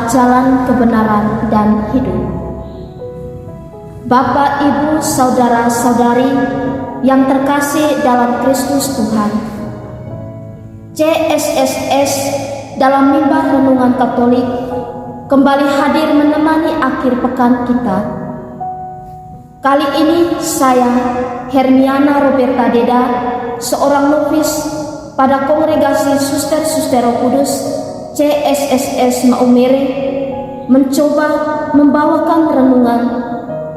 jalan kebenaran dan hidup. Bapak, Ibu, saudara-saudari yang terkasih dalam Kristus Tuhan, CSSS dalam mimbar renungan Katolik kembali hadir menemani akhir pekan kita. Kali ini saya, Hermiana Roberta Deda, seorang nofis pada Kongregasi Suster-Suster Roh Kudus CSSS Maumere, mencoba membawakan renungan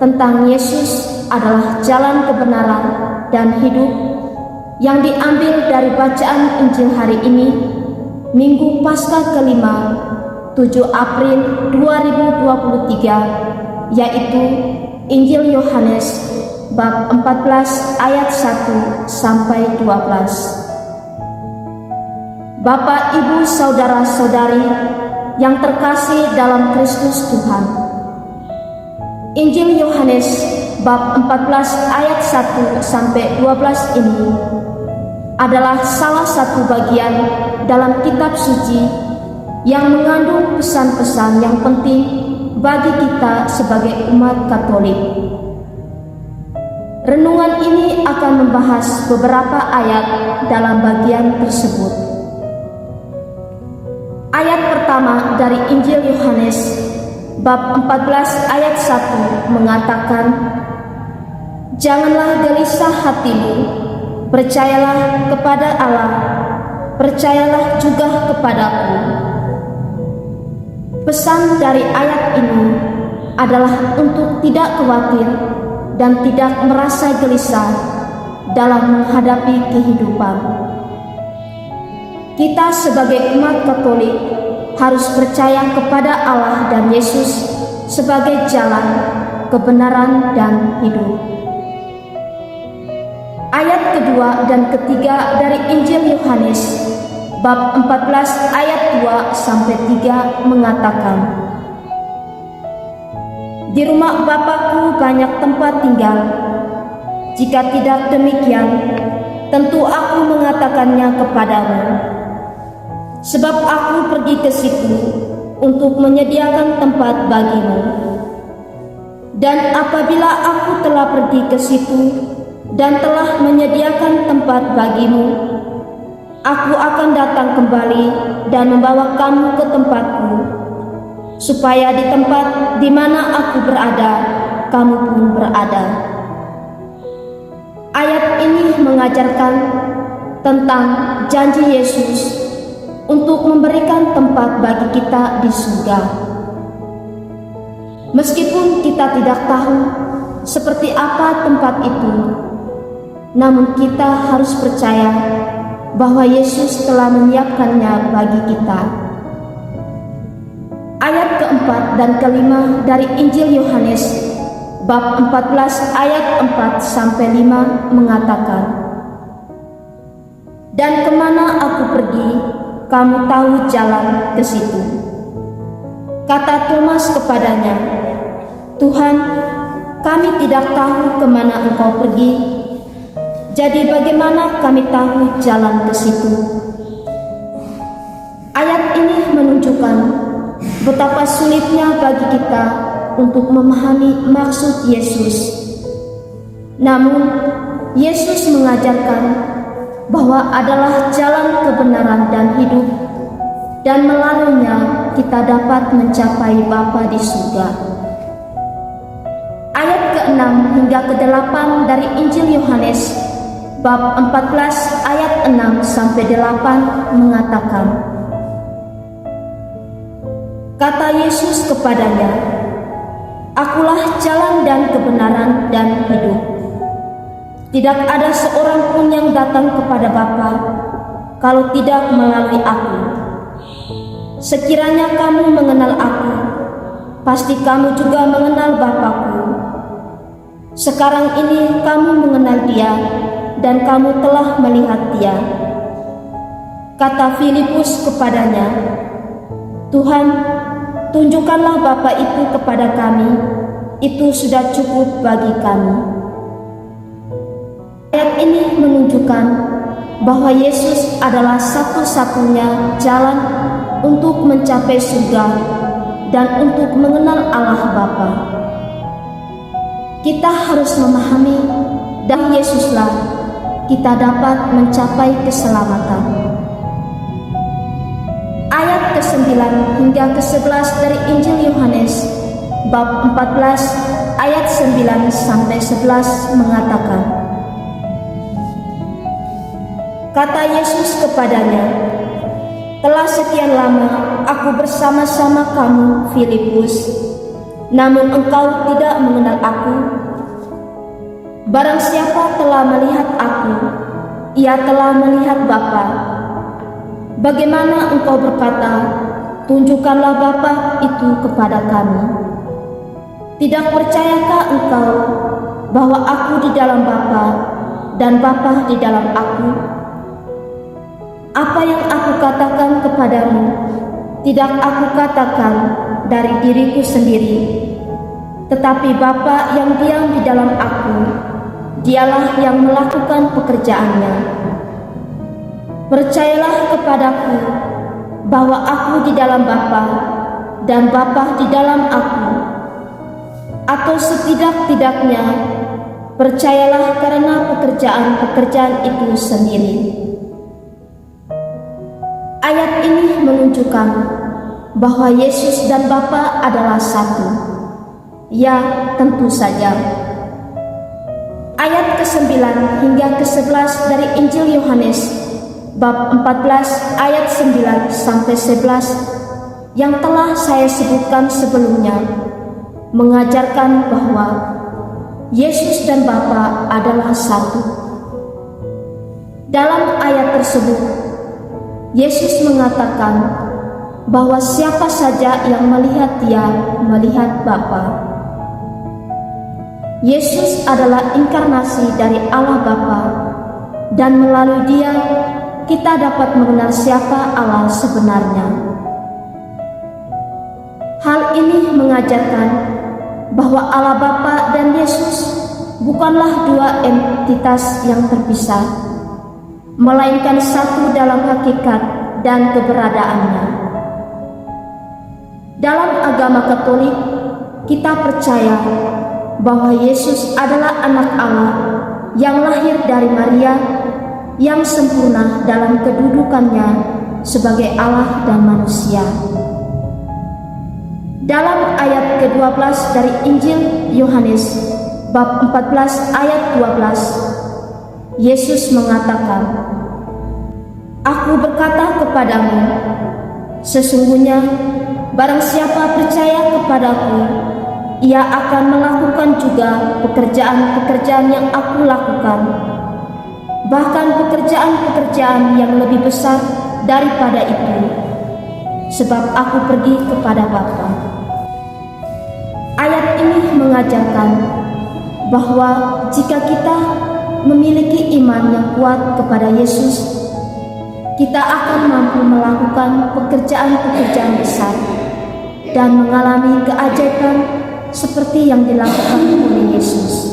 tentang Yesus adalah jalan kebenaran dan hidup yang diambil dari bacaan Injil hari ini, Minggu Paskah kelima, 7 April 2023, yaitu Injil Yohanes bab 14 ayat 1 sampai 12. Bapak, Ibu, saudara-saudari yang terkasih dalam Kristus Tuhan, Injil Yohanes bab 14 ayat 1 sampai 12 ini adalah salah satu bagian dalam kitab suci yang mengandung pesan-pesan yang penting bagi kita sebagai umat Katolik. Renungan ini akan membahas beberapa ayat dalam bagian tersebut. Ayat pertama dari Injil Yohanes bab 14 ayat 1 mengatakan, "Janganlah gelisah hatimu, percayalah kepada Allah, percayalah juga kepadaku." Pesan dari ayat ini adalah untuk tidak khawatir dan tidak merasa gelisah dalam menghadapi kehidupan. Kita sebagai umat Katolik harus percaya kepada Allah dan Yesus sebagai jalan, kebenaran, dan hidup. Ayat kedua dan ketiga dari Injil Yohanes bab 14 ayat 2 sampai 3 mengatakan, "Di rumah Bapakku banyak tempat tinggal. Jika tidak demikian, tentu aku mengatakannya kepadamu. Sebab aku pergi ke situ untuk menyediakan tempat bagimu. Dan apabila aku telah pergi ke situ dan telah menyediakan tempat bagimu, aku akan datang kembali dan membawa kamu ke tempatku, supaya di tempat di mana aku berada, kamu pun berada." Ayat ini mengajarkan tentang janji Yesus untuk memberikan tempat bagi kita di surga. Meskipun kita tidak tahu seperti apa tempat itu, namun kita harus percaya bahwa Yesus telah menyiapkannya bagi kita. Ayat keempat dan kelima dari Injil Yohanes bab 14 ayat 4 sampai 5 mengatakan, "Dan kemana aku pergi, kamu tahu jalan ke situ." Kata Thomas kepadanya, "Tuhan, kami tidak tahu kemana Engkau pergi. Jadi bagaimana kami tahu jalan ke situ?" Ayat ini menunjukkan betapa sulitnya bagi kita untuk memahami maksud Yesus. Namun, Yesus mengajarkan bahwa adalah jalan kebenaran dan hidup, dan melaluinya kita dapat mencapai Bapa di surga. Ayat ke-6 hingga ke-8 dari Injil Yohanes bab 14 ayat 6 sampai 8 mengatakan, kata Yesus kepadanya, "Akulah jalan dan kebenaran dan hidup. Tidak ada seorang pun yang datang kepada Bapa kalau tidak melalui aku. Sekiranya kamu mengenal aku, pasti kamu juga mengenal Bapa-Ku. Sekarang ini kamu mengenal Dia dan kamu telah melihat Dia." Kata Filipus kepadanya, "Tuhan, tunjukkanlah Bapa itu kepada kami, itu sudah cukup bagi kami." Ayat ini menunjukkan bahwa Yesus adalah satu-satunya jalan untuk mencapai surga dan untuk mengenal Allah Bapa. Kita harus memahami dan Yesuslah kita dapat mencapai keselamatan. Ayat ke-9 hingga ke-11 dari Injil Yohanes bab 14 ayat 9 sampai 11 mengatakan, kata Yesus kepadanya, telah sekian lama aku bersama-sama kamu, Filipus, namun engkau tidak mengenal aku. Barang siapa telah melihat aku, ia telah melihat Bapa. Bagaimana engkau berkata, tunjukkanlah Bapa itu kepada kami? Tidak percayakah engkau bahwa aku di dalam Bapa dan Bapa di dalam aku? Apa yang aku katakan kepadamu, tidak aku katakan dari diriku sendiri, tetapi Bapa yang diam di dalam aku, dialah yang melakukan pekerjaannya. Percayalah kepadaku bahwa aku di dalam Bapa dan Bapa di dalam aku, atau setidak-tidaknya percayalah karena pekerjaan-pekerjaan itu sendiri. Ayat ini menunjukkan bahwa Yesus dan Bapa adalah satu. Ya, tentu saja. Ayat ke-9 hingga ke-11 dari Injil Yohanes bab 14 ayat 9 sampai 11 yang telah saya sebutkan sebelumnya mengajarkan bahwa Yesus dan Bapa adalah satu. Dalam ayat tersebut, Yesus mengatakan bahwa siapa saja yang melihat Dia melihat Bapa. Yesus adalah inkarnasi dari Allah Bapa, dan melalui Dia kita dapat mengenal siapa Allah sebenarnya. Hal ini mengajarkan bahwa Allah Bapa dan Yesus bukanlah dua entitas yang terpisah, melainkan satu dalam hakikat dan keberadaannya. Dalam agama Katolik, kita percaya bahwa Yesus adalah anak Allah yang lahir dari Maria, yang sempurna dalam kedudukannya sebagai Allah dan manusia. Dalam ayat ke-12 dari Injil Yohanes bab 14 ayat 12, Yesus mengatakan, aku berkata kepadamu, sesungguhnya barang siapa percaya kepadaku, ia akan melakukan juga pekerjaan-pekerjaan yang aku lakukan, bahkan pekerjaan-pekerjaan yang lebih besar daripada itu, sebab aku pergi kepada Bapa. Ayat ini mengajarkan bahwa jika kita memiliki iman yang kuat kepada Yesus, kita akan mampu melakukan pekerjaan-pekerjaan besar dan mengalami keajaiban seperti yang dilakukan oleh Yesus.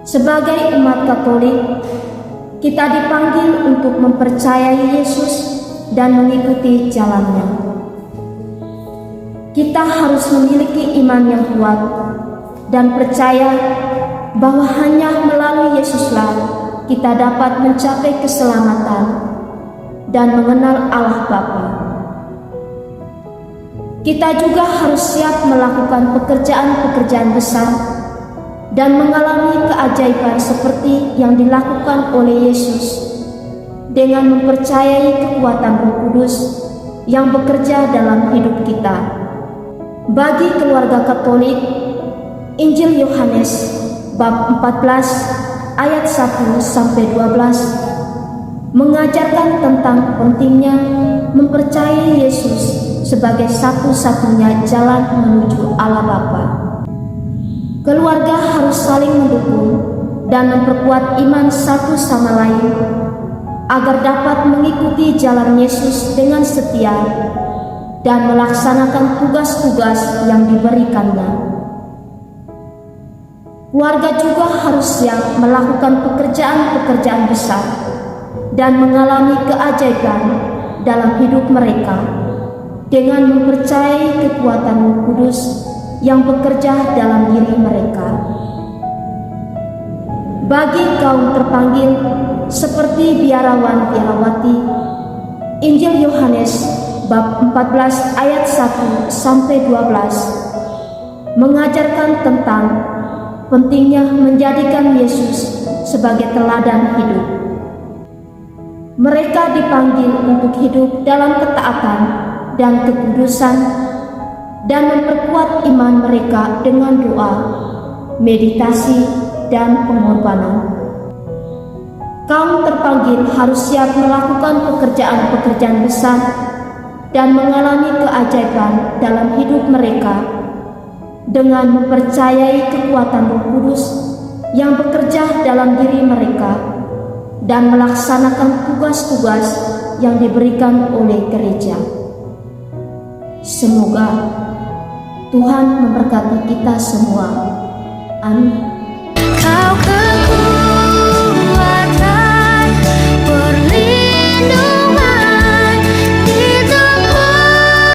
Sebagai umat Katolik, kita dipanggil untuk mempercayai Yesus dan mengikuti jalannya. Kita harus memiliki iman yang kuat dan percaya bahwa hanya melalui Yesuslah kita dapat mencapai keselamatan dan mengenal Allah Bapa. Kita juga harus siap melakukan pekerjaan-pekerjaan besar dan mengalami keajaiban seperti yang dilakukan oleh Yesus dengan mempercayai kekuatan Roh Kudus yang bekerja dalam hidup kita. Bagi keluarga Katolik, Injil Yohanes bab 14 ayat 1 sampai 12 mengajarkan tentang pentingnya mempercayai Yesus sebagai satu-satunya jalan menuju Allah Bapa. Keluarga harus saling mendukung dan memperkuat iman satu sama lain agar dapat mengikuti jalan Yesus dengan setia dan melaksanakan tugas-tugas yang diberikannya. Keluarga juga harus siap melakukan pekerjaan-pekerjaan besar dan mengalami keajaiban dalam hidup mereka dengan mempercayai kekuatan Roh Kudus yang bekerja dalam diri mereka. Bagi kaum terpanggil seperti biarawan-biarawati, Injil Yohanes bab 14 ayat 1 sampai 12 mengajarkan tentang pentingnya menjadikan Yesus sebagai teladan hidup. Mereka dipanggil untuk hidup dalam ketaatan dan kekudusan dan memperkuat iman mereka dengan doa, meditasi, dan pengorbanan. Kaum terpanggil harus siap melakukan pekerjaan-pekerjaan besar dan mengalami keajaiban dalam hidup mereka dengan mempercayai kekuatan Roh Kudus yang bekerja dalam diri mereka dan melaksanakan tugas-tugas yang diberikan oleh gereja. Semoga Tuhan memberkati kita semua. Amin.